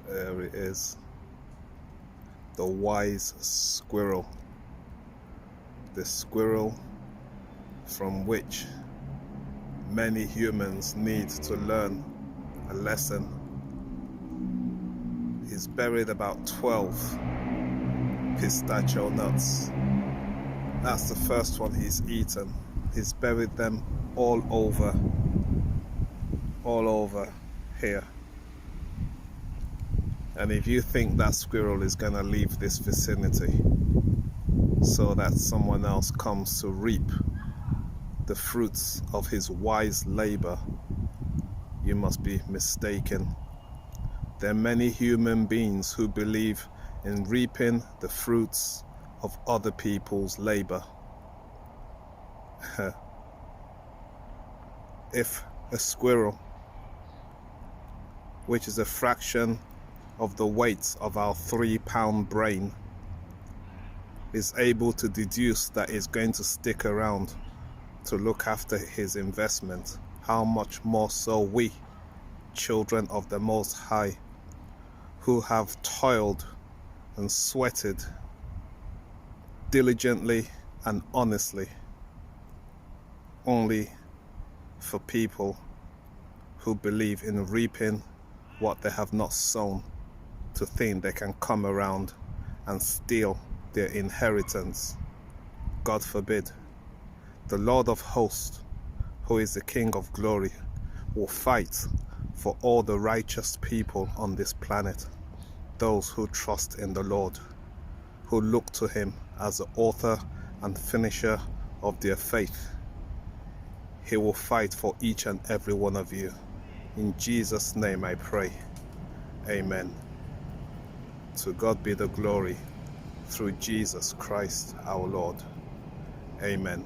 There it is. The wise squirrel. The squirrel from which many humans need to learn a lesson. He's buried about 12 pistachio nuts. That's the first one he's eaten. He's buried them all over here. And if you think that squirrel is gonna leave this vicinity so that someone else comes to reap the fruits of his wise labor, you must be mistaken. There are many human beings who believe in reaping the fruits of other people's labor. If a squirrel, which is a fraction of the weight of our 3-pound brain, is able to deduce that it's going to stick around to look after his investment, how much more so we, children of the Most High, who have toiled and sweated diligently and honestly, only for people who believe in reaping what they have not sown, to think they can come around and steal their inheritance. God forbid. The Lord of hosts, who is the King of glory, will fight for all the righteous people on this planet, those who trust in the Lord, who look to him as the author and finisher of their faith. He will fight for each and every one of you. In Jesus' name I pray. Amen. To God be the glory through Jesus Christ our Lord. Amen.